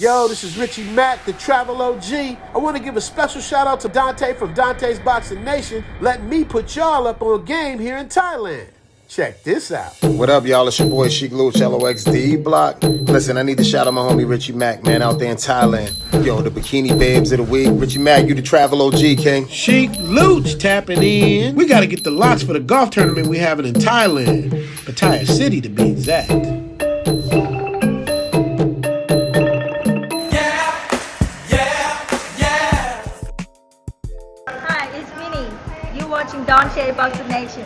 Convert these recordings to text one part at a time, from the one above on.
Yo, this is Richie Mack, the Travel OG. I want to give a special shout out to Dante from Dontaesboxingnation, letting me put y'all up on game here in Thailand. Check this out. What up, y'all? It's your boy Sheik Luch, LOXD Block. Listen, I need to shout out my homie Richie Mack, man, out there in Thailand. Yo, the bikini babes of the week. Richie Mack, you the Travel OG, King. Sheik Luch tapping in. We got to get the lots for the golf tournament we having in Thailand. Pattaya City, to be exact. Watching Dontaesboxingnation.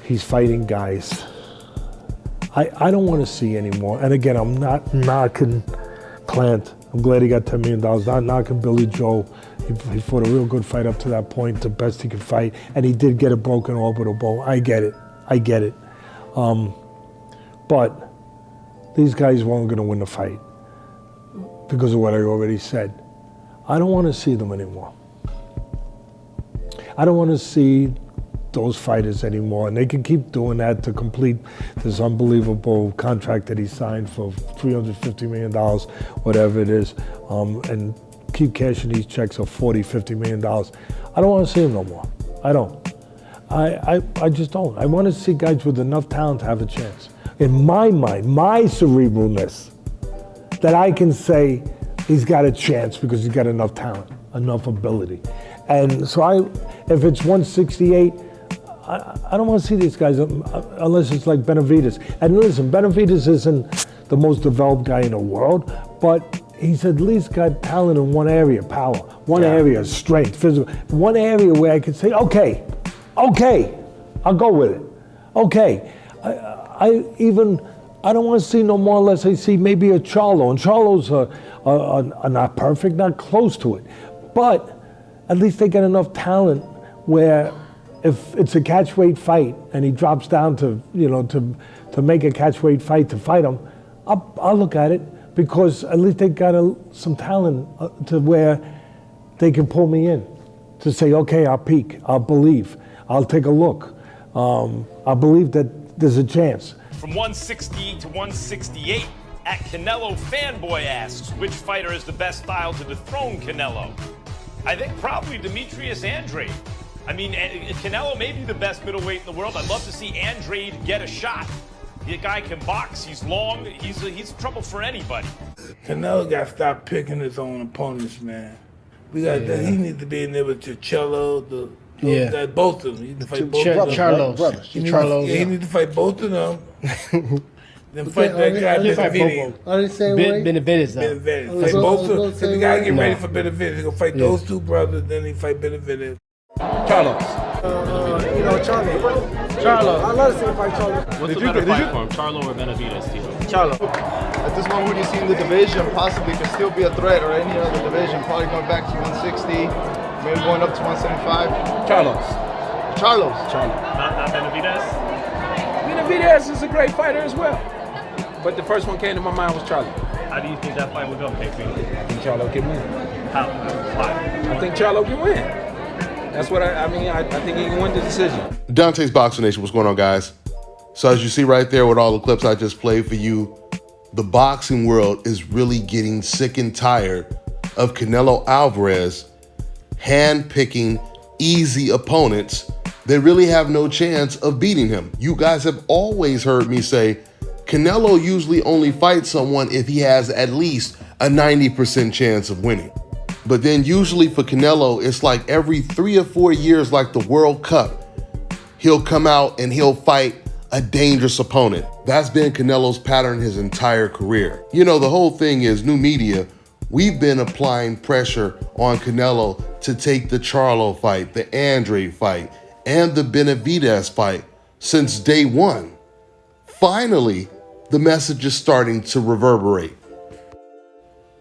He's fighting guys I don't want to see anymore. And again, I'm not knocking Plant. I'm glad he got $10 million. Not knocking Billy Joe. He fought a real good fight up to that point, the best he could fight. And he did get a broken orbital bone. I get it. But these guys weren't going to win the fight because of what I already said. I don't want to see them anymore. I don't want to see those fighters anymore. And they can keep doing that to complete this unbelievable contract that he signed for $350 million, whatever it is, and keep cashing these checks of $40, $50 million. I don't want to see them no more. I don't. I just don't. I want to see guys with enough talent to have a chance. In my mind, my cerebralness, that I can say he's got a chance because he's got enough talent, enough ability. And so if it's 168, I don't want to see these guys unless it's like Benavidez. And listen, Benavidez isn't the most developed guy in the world, but he's at least got talent in one area, power, one area, strength, physical, one area where I can say, okay, I'll go with it. Okay. I don't want to see no more unless I see maybe a Charlo. And Charlo's are not perfect, not close to it. But at least they get enough talent where if it's a catch-weight fight and he drops down to make a catch-weight fight to fight him, I'll look at it because at least they got some talent to where they can pull me in to say, okay, I'll peek, I'll believe, I'll take a look. I believe that there's a chance. From 160 to 168, at Canelo Fanboy asks, which fighter is the best style to dethrone Canelo? I think probably Demetrius Andrade. I mean, Canelo may be the best middleweight in the world. I'd love to see Andrade get a shot. The guy can box, he's long, he's trouble for anybody. Canelo got to stop picking his own opponents, man. He needs to be in there with Charlo, both of them. He needs to fight both of them. Charlo. He needs to fight both of them. Then fight that guy Benavidez. Are they saying Benavidez, though? Benavidez. Fight both of them. So the guy get ready for Benavidez. He's going to fight those two brothers, then he fight Benavidez. Charlo. Charlo. I love to see him fight Charlo. What's the better fight for him, Charlo or Benavidez, Tito? Charlo. At this moment, who do you see in the division possibly could still be a threat, or any other division? Probably going back to 160, maybe going up to 175. Charlo. Not Benavidez? Benavidez is a great fighter as well. But the first one came to my mind was Charlo. How do you think that fight would go, KP? I think Charlo can win. How? Why? I think Charlo can win. That's what I think he can win the decision. Dontaesboxingnation, what's going on, guys? So as you see right there with all the clips I just played for you, the boxing world is really getting sick and tired of Canelo Alvarez hand-picking easy opponents that really have no chance of beating him. You guys have always heard me say, Canelo usually only fights someone if he has at least a 90% chance of winning. But then usually for Canelo, it's like every 3 or 4 years, like the World Cup, he'll come out and he'll fight a dangerous opponent. That's been Canelo's pattern his entire career. You know, the whole thing is, new media, we've been applying pressure on Canelo to take the Charlo fight, the Andrade fight, and the Benavidez fight since day one. Finally, the message is starting to reverberate.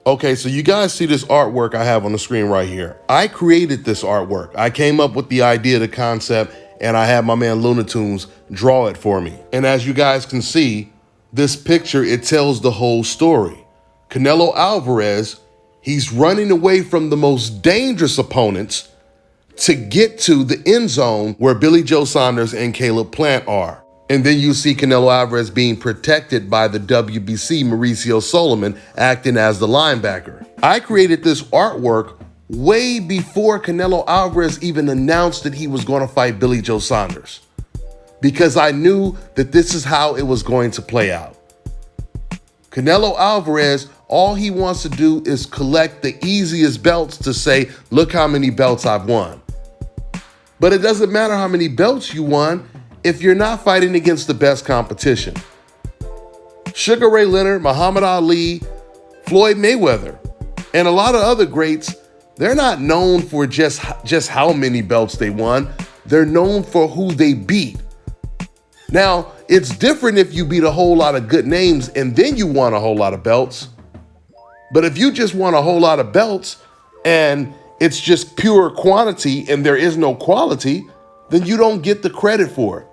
Okay, so you guys see this artwork I have on the screen right here. I created this artwork. I came up with the idea, the concept, and I had my man Looney Tunes draw it for me. And as you guys can see, this picture, it tells the whole story. Canelo Alvarez, he's running away from the most dangerous opponents to get to the end zone where Billy Joe Saunders and Caleb Plant are. And then you see Canelo Alvarez being protected by the WBC Mauricio Solomon acting as the linebacker. I created this artwork way before Canelo Alvarez even announced that he was going to fight Billy Joe Saunders, because I knew that this is how it was going to play out. Canelo Alvarez, all he wants to do is collect the easiest belts to say, look how many belts I've won. But it doesn't matter how many belts you won if you're not fighting against the best competition. Sugar Ray Leonard, Muhammad Ali, Floyd Mayweather, and a lot of other greats, they're not known for just how many belts they won. They're known for who they beat. Now, it's different if you beat a whole lot of good names and then you won a whole lot of belts. But if you just won a whole lot of belts and it's just pure quantity and there is no quality, then you don't get the credit for it.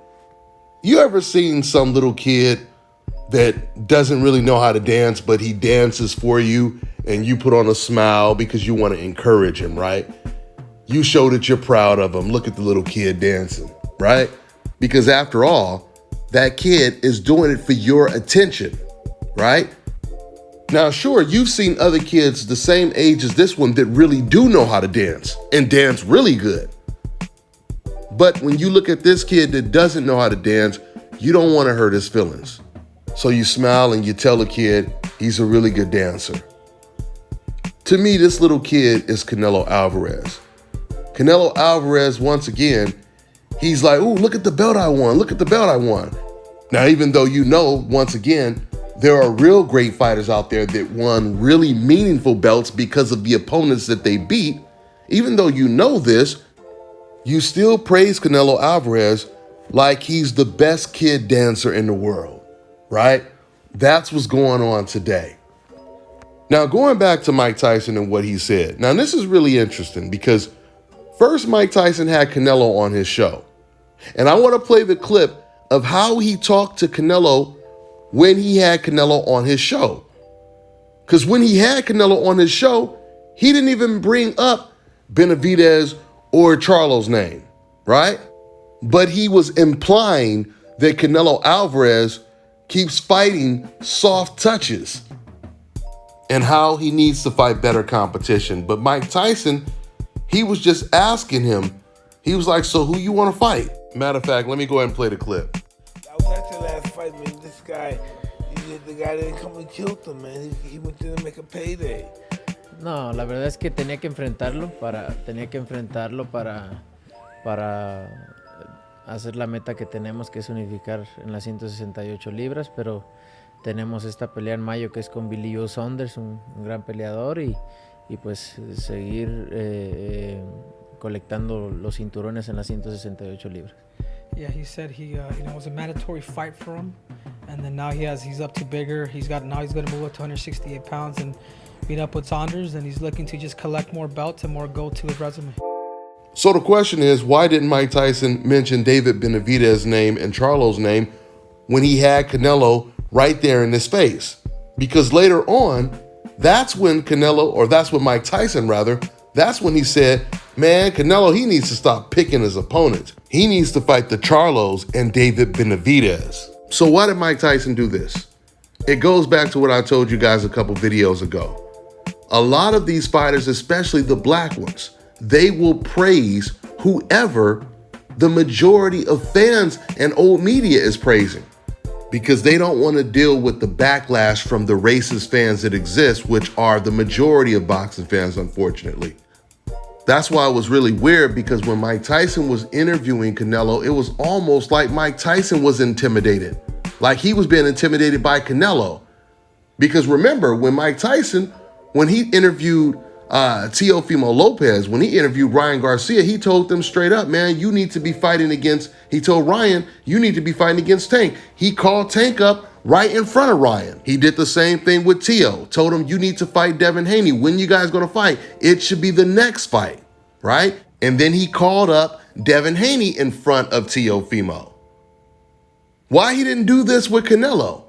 You ever seen some little kid that doesn't really know how to dance, but he dances for you and you put on a smile because you want to encourage him, right? You show that you're proud of him. Look at the little kid dancing, right? Because after all, that kid is doing it for your attention, right? Now, sure, you've seen other kids the same age as this one that really do know how to dance and dance really good. But when you look at this kid that doesn't know how to dance, you don't want to hurt his feelings. So you smile and you tell the kid he's a really good dancer. To me, this little kid is Canelo Alvarez. Canelo Alvarez, once again, he's like, ooh, look at the belt I won. Look at the belt I won. Now, even though you know, once again, there are real great fighters out there that won really meaningful belts because of the opponents that they beat, even though you know this, you still praise Canelo Alvarez like he's the best kid dancer in the world, right? That's what's going on today. Now, going back to Mike Tyson and what he said. Now, this is really interesting because first Mike Tyson had Canelo on his show. And I want to play the clip of how he talked to Canelo when he had Canelo on his show. Because when he had Canelo on his show, he didn't even bring up Benavidez or Charlo's name, right? But he was implying that Canelo Alvarez keeps fighting soft touches and how he needs to fight better competition. But Mike Tyson, he was just asking him, he was like, so who you want to fight? Matter of fact, let me go ahead and play the clip. I was at your last fight, man. This guy, the guy didn't come and killed him, man. He went there to make a payday. No, la verdad es que tenía que enfrentarlo para hacer la meta que tenemos, que es unificar en las 168 libras, pero tenemos esta pelea en mayo que es con Billy Joe Saunders, un gran peleador, y pues seguir colectando los cinturones en las 168 libras. Yeah, he said he it was a mandatory fight for him, and then now he's up to bigger. Now he's going to move up to 168 pounds and beat up with Saunders, and he's looking to just collect more belts and more gold to his resume. So the question is, why didn't Mike Tyson mention David Benavidez's name and Charlo's name when he had Canelo right there in his face? Because later on, that's when Mike Tyson rather, that's when he said, man, Canelo, he needs to stop picking his opponents. He needs to fight the Charlos and David Benavidez. So why did Mike Tyson do this? It goes back to what I told you guys a couple videos ago. A lot of these fighters, especially the black ones, they will praise whoever the majority of fans and old media is praising, because they don't want to deal with the backlash from the racist fans that exist, which are the majority of boxing fans, unfortunately. That's why it was really weird, because when Mike Tyson was interviewing Canelo, it was almost like Mike Tyson was intimidated, like he was being intimidated by Canelo. Because remember, when Mike Tyson, when he interviewed Teofimo Lopez, when he interviewed Ryan Garcia, he told them straight up, man, you need to be fighting against, he told Ryan, you need to be fighting against Tank. He called Tank up right in front of Ryan. He did the same thing with Teo, told him, you need to fight Devin Haney. When you guys gonna fight? It should be the next fight, right? And then he called up Devin Haney in front of Teofimo. Why he didn't do this with Canelo?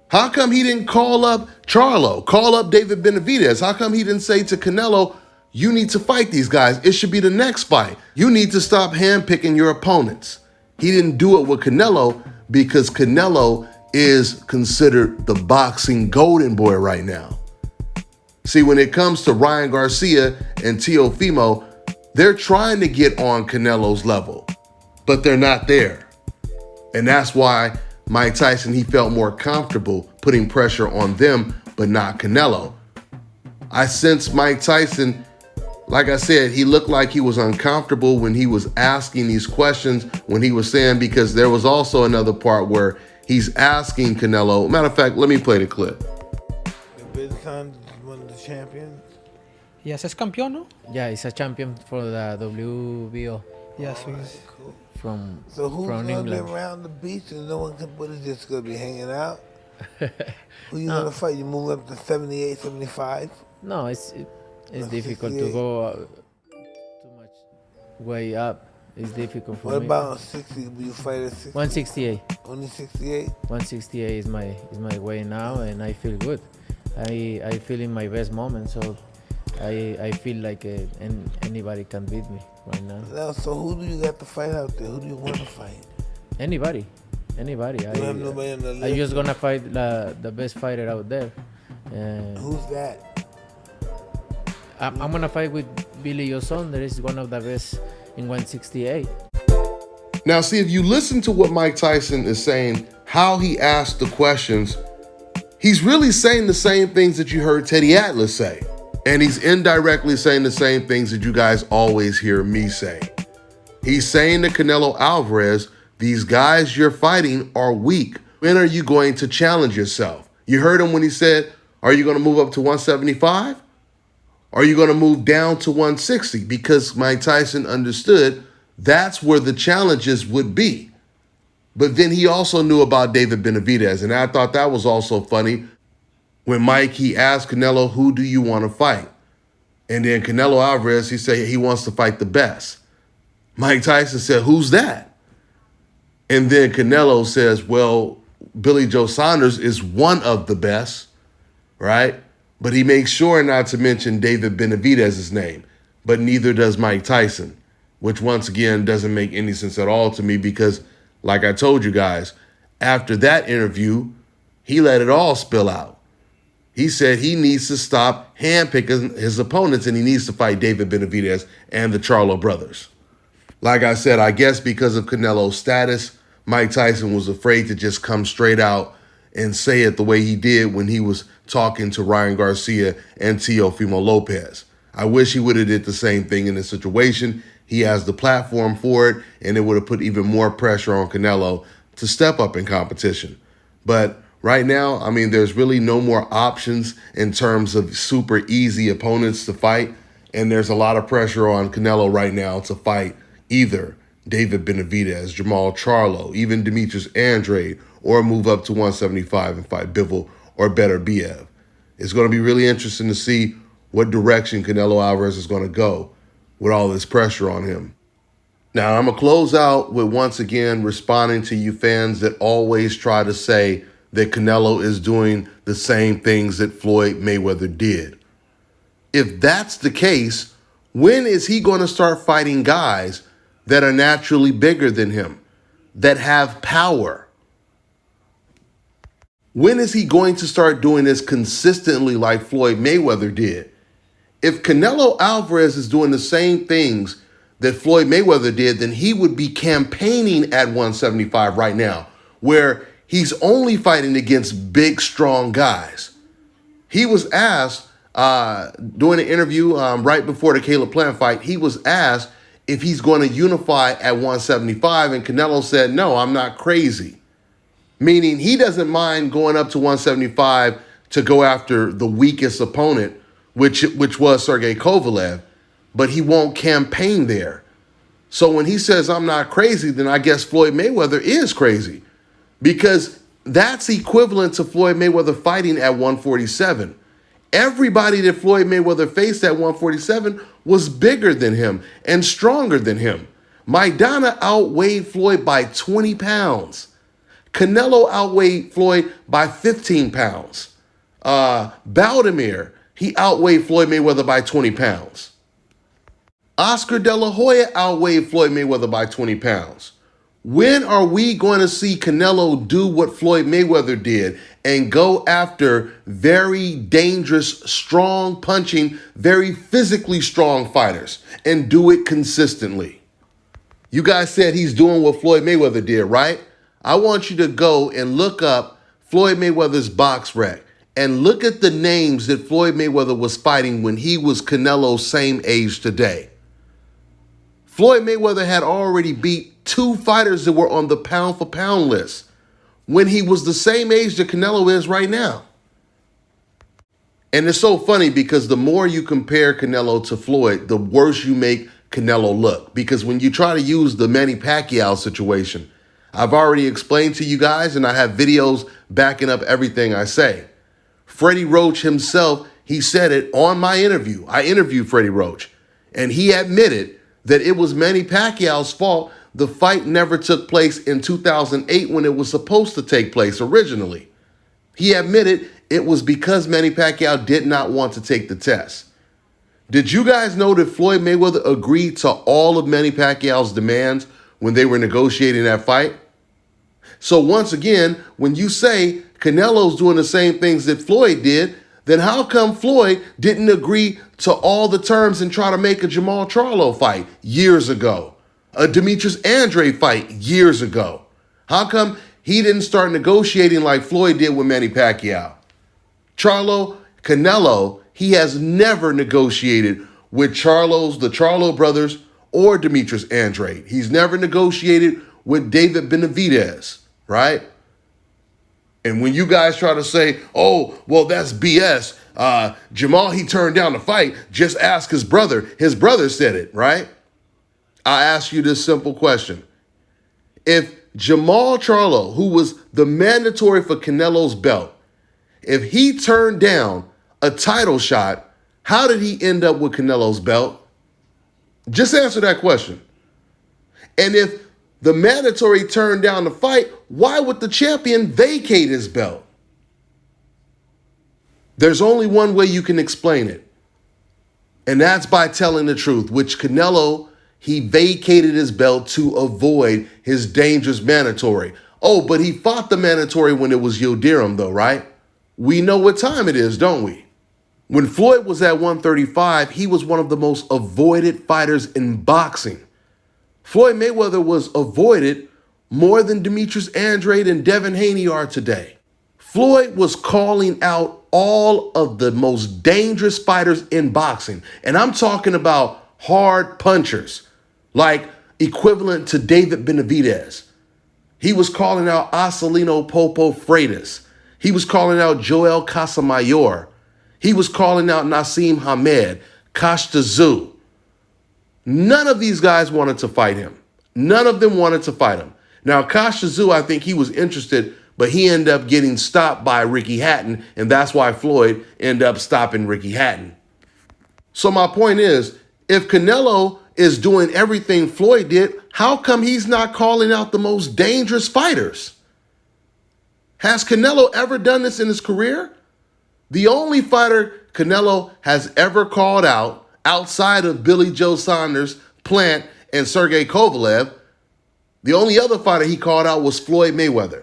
How come he didn't call up Charlo, call up David Benavidez? How come he didn't say to Canelo, You need to fight these guys. It should be the next fight. You need to stop handpicking your opponents. He didn't do it with Canelo because Canelo is considered the boxing golden boy right now. See, when it comes to Ryan Garcia and Teofimo, they're trying to get on Canelo's level, but they're not there. And that's why Mike Tyson, he felt more comfortable putting pressure on them, but not Canelo. I sense Mike Tyson, like I said, he looked like he was uncomfortable when he was asking these questions, when he was saying, because there was also another part where he's asking Canelo. Matter of fact, let me play the clip. One of the champions. Yes, es campeón, no? Yeah, he's a champion for the WBO. Yes, he's cool. From So who's from gonna be England. around the beach and no one can, what is this gonna be hanging out? Who you gonna fight? You move up to 78, 75? No, it's difficult to go too much way up. It's difficult for What me. about 60? Will you fight at 60? 168. Only 68? 168 is my way now, and I feel good. I feel in my best moment, so I feel like anybody can beat me right now. Now, so who do you got to fight out there? Who do you want to fight? Anybody. You don't have nobody on the list? I'm just gonna fight the best fighter out there. Who's that? I'm gonna fight with Billy Joe Saunders. He's one of the best in 168. Now, see, if you listen to what Mike Tyson is saying, how he asked the questions, he's really saying the same things that you heard Teddy Atlas say. And he's indirectly saying the same things that you guys always hear me say. He's saying to Canelo Alvarez, these guys you're fighting are weak. When are you going to challenge yourself? You heard him when he said, are you going to move up to 175? Are you going to move down to 160? Because Mike Tyson understood that's where the challenges would be. But then he also knew about David Benavidez, and I thought that was also funny. When Mike, he asked Canelo, who do you want to fight? And then Canelo Alvarez, he said he wants to fight the best. Mike Tyson said, who's that? And then Canelo says, well, Billy Joe Saunders is one of the best, right? But he makes sure not to mention David Benavidez's name, but neither does Mike Tyson, which once again doesn't make any sense at all to me because, like I told you guys, after that interview, he let it all spill out. He said he needs to stop handpicking his opponents and he needs to fight David Benavidez and the Charlo brothers. Like I said, I guess because of Canelo's status, Mike Tyson was afraid to just come straight out and say it the way he did when he was talking to Ryan Garcia and Teofimo Lopez. I wish he would have did the same thing in this situation. He has the platform for it, and it would have put even more pressure on Canelo to step up in competition. But right now, I mean, there's really no more options in terms of super easy opponents to fight, and there's a lot of pressure on Canelo right now to fight either David Benavidez, Jamal Charlo, even Demetrius Andrade, or move up to 175 and fight Bivol or Beterbiev. It's going to be really interesting to see what direction Canelo Alvarez is going to go with all this pressure on him. Now, I'm going to close out with once again responding to you fans that always try to say that Canelo is doing the same things that Floyd Mayweather did. If that's the case, when is he going to start fighting guys that are naturally bigger than him, that have power? When is he going to start doing this consistently like Floyd Mayweather did? If Canelo Alvarez is doing the same things that Floyd Mayweather did, then he would be campaigning at 175 right now, where he's only fighting against big, strong guys. He was asked during an interview right before the Caleb Plant fight, he was asked if he's going to unify at 175, and Canelo said, no, I'm not crazy. Meaning he doesn't mind going up to 175 to go after the weakest opponent, which was Sergey Kovalev, but he won't campaign there. So when he says, I'm not crazy, then I guess Floyd Mayweather is crazy, because that's equivalent to Floyd Mayweather fighting at 147. Everybody that Floyd Mayweather faced at 147 was bigger than him and stronger than him. Maidana outweighed Floyd by 20 pounds. Canelo outweighed Floyd by 15 pounds. Baldomir, he outweighed Floyd Mayweather by 20 pounds. Oscar De La Hoya outweighed Floyd Mayweather by 20 pounds. When are we going to see Canelo do what Floyd Mayweather did and go after very dangerous, strong punching, very physically strong fighters and do it consistently? You guys said he's doing what Floyd Mayweather did, right? I want you to go and look up Floyd Mayweather's box rec and look at the names that Floyd Mayweather was fighting when he was Canelo's same age today. Floyd Mayweather had already beat 2 fighters that were on the pound for pound list when he was the same age that Canelo is right now. And it's so funny because the more you compare Canelo to Floyd, the worse you make Canelo look. Because when you try to use the Manny Pacquiao situation, I've already explained to you guys and I have videos backing up everything I say. Freddie Roach himself, he said it on my interview. I interviewed Freddie Roach and he admitted that it was Manny Pacquiao's fault the fight never took place in 2008 when it was supposed to take place originally. He admitted it was because Manny Pacquiao did not want to take the test. Did you guys know that Floyd Mayweather agreed to all of Manny Pacquiao's demands when they were negotiating that fight? So once again, when you say Canelo's doing the same things that Floyd did, then how come Floyd didn't agree to all the terms and try to make a Jamal Charlo fight years ago? A Demetrius Andre fight years ago? How come he didn't start negotiating like Floyd did with Manny Pacquiao? Canelo, he has never negotiated with the Charlo brothers or Demetrius Andre. He's never negotiated with David Benavidez, right? And when you guys try to say, oh, well, that's BS. Jamal, he turned down the fight. Just ask his brother. His brother said it, right? I ask you this simple question. If Jamal Charlo, who was the mandatory for Canelo's belt, if he turned down a title shot, how did he end up with Canelo's belt? Just answer that question. And if the mandatory turned down the fight, why would the champion vacate his belt? There's only one way you can explain it, and that's by telling the truth, which Canelo, he vacated his belt to avoid his dangerous mandatory. Oh, but he fought the mandatory when it was Yildirim though, right? We know what time it is, don't we? When Floyd was at 135, he was one of the most avoided fighters in boxing. Floyd Mayweather was avoided more than Demetrius Andrade and Devin Haney are today. Floyd was calling out all of the most dangerous fighters in boxing. And I'm talking about hard punchers, like equivalent to David Benavidez. He was calling out Acelino Popo Freitas. He was calling out Joel Casamayor. He was calling out Nassim Hamed, Kashta Zoo. None of these guys wanted to fight him. None of them wanted to fight him. Now, Kashta Zoo, I think he was interested, but he ended up getting stopped by Ricky Hatton, and that's why Floyd ended up stopping Ricky Hatton. So my point is, if Canelo is doing everything Floyd did, how come he's not calling out the most dangerous fighters? Has Canelo ever done this in his career? The only fighter Canelo has ever called out outside of Billy Joe Saunders, Plant, and Sergey Kovalev, the only other fighter he called out was Floyd Mayweather.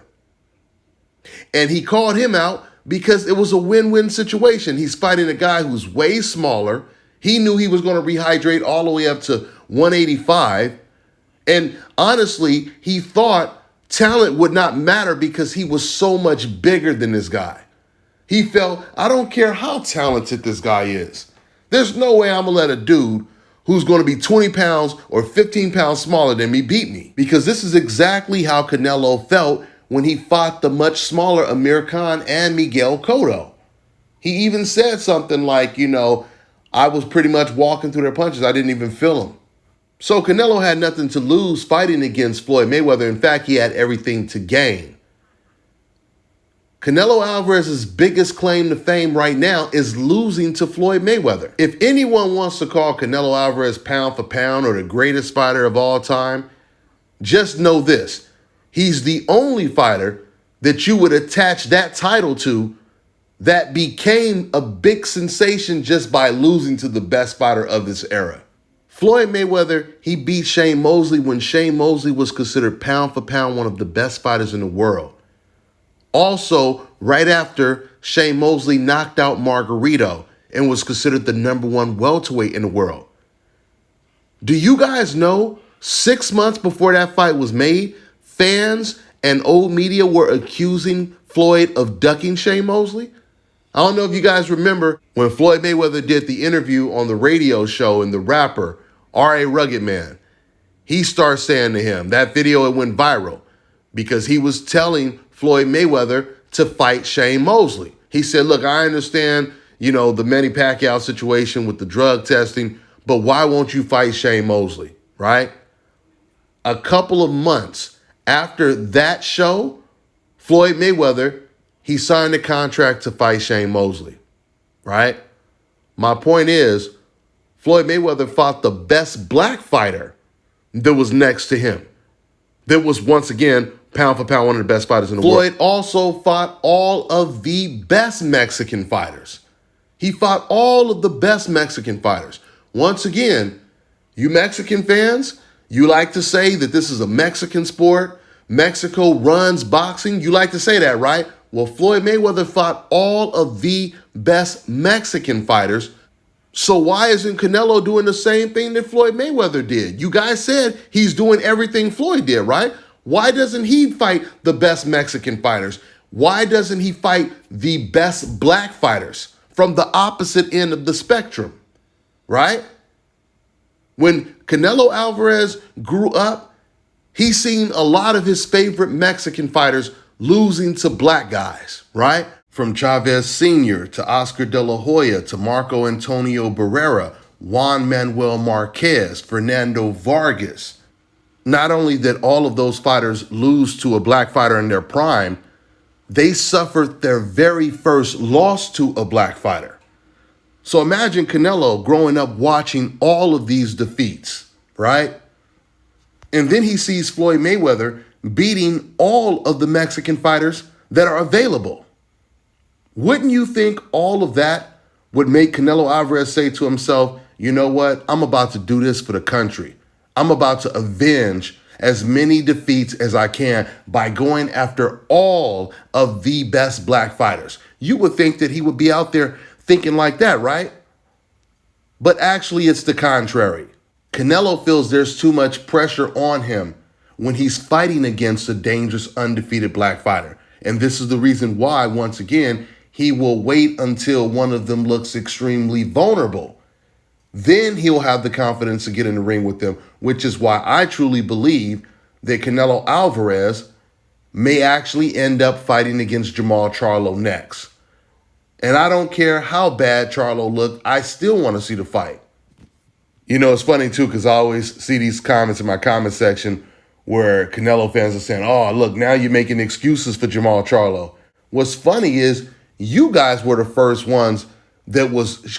And he called him out because it was a win-win situation. He's fighting a guy who's way smaller. He knew he was going to rehydrate all the way up to 185. And honestly, he thought talent would not matter because he was so much bigger than this guy. He felt, I don't care how talented this guy is. There's no way I'm going to let a dude who's going to be 20 pounds or 15 pounds smaller than me beat me. Because this is exactly how Canelo felt when he fought the much smaller Amir Khan and Miguel Cotto. He even said something like, I was pretty much walking through their punches. I didn't even feel them. So Canelo had nothing to lose fighting against Floyd Mayweather. In fact, he had everything to gain. Canelo Alvarez's biggest claim to fame right now is losing to Floyd Mayweather. If anyone wants to call Canelo Alvarez pound for pound or the greatest fighter of all time, just know this. He's the only fighter that you would attach that title to that became a big sensation just by losing to the best fighter of this era. Floyd Mayweather, he beat Shane Mosley when Shane Mosley was considered pound for pound one of the best fighters in the world. Also, right after, Shane Mosley knocked out Margarito and was considered the #1 welterweight in the world. Do you guys know 6 months before that fight was made, fans and old media were accusing Floyd of ducking Shane Mosley? I don't know if you guys remember when Floyd Mayweather did the interview on the radio show and the rapper, R.A. Rugged Man. He starts saying to him, that video, it went viral because he was telling Floyd Mayweather to fight Shane Mosley. He said, look, I understand, the Manny Pacquiao situation with the drug testing, but why won't you fight Shane Mosley, right? A couple of months after that show, Floyd Mayweather, he signed a contract to fight Shane Mosley, right? My point is, Floyd Mayweather fought the best black fighter that was next to him. That was, once again, pound for pound, one of the best fighters in the world. Floyd also fought all of the best Mexican fighters. He fought all of the best Mexican fighters. Once again, you Mexican fans, you like to say that this is a Mexican sport. Mexico runs boxing. You like to say that, right? Well, Floyd Mayweather fought all of the best Mexican fighters. So why isn't Canelo doing the same thing that Floyd Mayweather did? You guys said he's doing everything Floyd did, right? Why doesn't he fight the best Mexican fighters? Why doesn't he fight the best black fighters from the opposite end of the spectrum, right? When Canelo Alvarez grew up, he seen a lot of his favorite Mexican fighters losing to black guys, right? From Chavez Sr. to Oscar De La Hoya to Marco Antonio Barrera, Juan Manuel Marquez, Fernando Vargas. Not only did all of those fighters lose to a black fighter in their prime, they suffered their very first loss to a black fighter. So imagine Canelo growing up watching all of these defeats, right? And then he sees Floyd Mayweather beating all of the Mexican fighters that are available. Wouldn't you think all of that would make Canelo Alvarez say to himself, you know what, I'm about to do this for the country. I'm about to avenge as many defeats as I can by going after all of the best black fighters. You would think that he would be out there thinking like that, right? But actually, it's the contrary. Canelo feels there's too much pressure on him when he's fighting against a dangerous, undefeated black fighter. And this is the reason why, once again, he will wait until one of them looks extremely vulnerable. Then he'll have the confidence to get in the ring with them, which is why I truly believe that Canelo Alvarez may actually end up fighting against Jermall Charlo next. And I don't care how bad Charlo looked, I still want to see the fight. It's funny too, because I always see these comments in my comment section where Canelo fans are saying, oh, look, now you're making excuses for Jermall Charlo. What's funny is you guys were the first ones that was...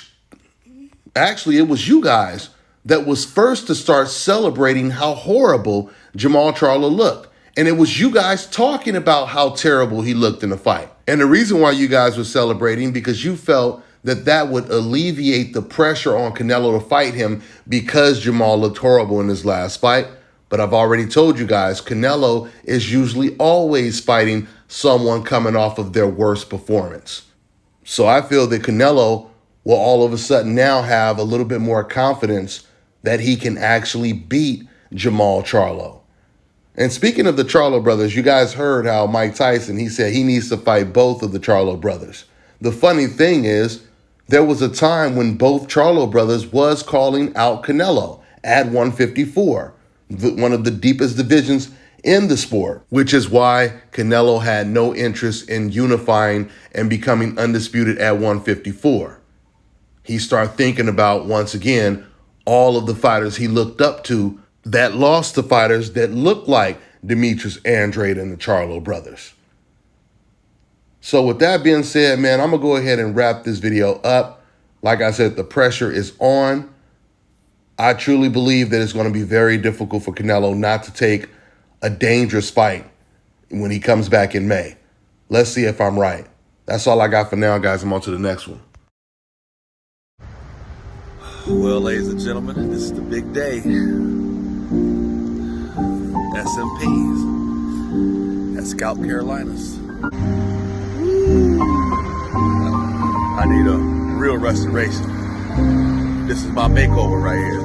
Actually, it was you guys that was first to start celebrating how horrible Jermall Charlo looked. And it was you guys talking about how terrible he looked in the fight. And the reason why you guys were celebrating, because you felt that that would alleviate the pressure on Canelo to fight him because Jermall looked horrible in his last fight. But I've already told you guys, Canelo is usually always fighting someone coming off of their worst performance. So I feel that Canelo will all of a sudden now have a little bit more confidence that he can actually beat Jermall Charlo. And speaking of the Charlo brothers, you guys heard how Mike Tyson, he said he needs to fight both of the Charlo brothers. The funny thing is, there was a time when both Charlo brothers was calling out Canelo at 154, one of the deepest divisions in the sport, which is why Canelo had no interest in unifying and becoming undisputed at 154. He started thinking about, once again, all of the fighters he looked up to that lost to fighters that looked like Demetrius Andrade and the Charlo brothers. So with that being said, man, I'm going to go ahead and wrap this video up. Like I said, the pressure is on. I truly believe that it's going to be very difficult for Canelo not to take a dangerous fight when he comes back in May. Let's see if I'm right. That's all I got for now, guys. I'm on to the next one. Well, ladies and gentlemen, this is the big day. SMPs at ScalpCarolinas. I need a real restoration. This is my makeover right here.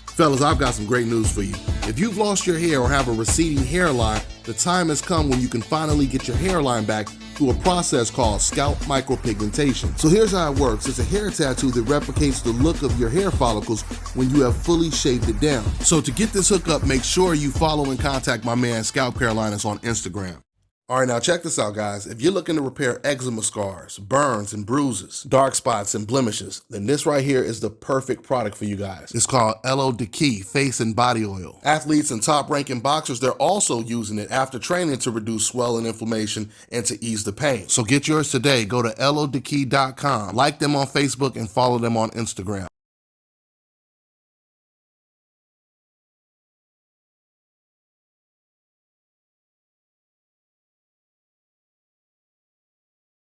Fellas, I've got some great news for you. If you've lost your hair or have a receding hairline, the time has come when you can finally get your hairline back through a process called scalp micropigmentation. So here's how it works. It's a hair tattoo that replicates the look of your hair follicles when you have fully shaved it down. So to get this hookup, make sure you follow and contact my man ScalpCarolinas on Instagram. All right, now check this out, guys. If you're looking to repair eczema scars, burns and bruises, dark spots and blemishes, then this right here is the perfect product for you guys. It's called Elo Diki Face and Body Oil. Athletes and top-ranking boxers, they're also using it after training to reduce swelling, inflammation, and to ease the pain. So get yours today. Go to elodiki.com, like them on Facebook, and follow them on Instagram.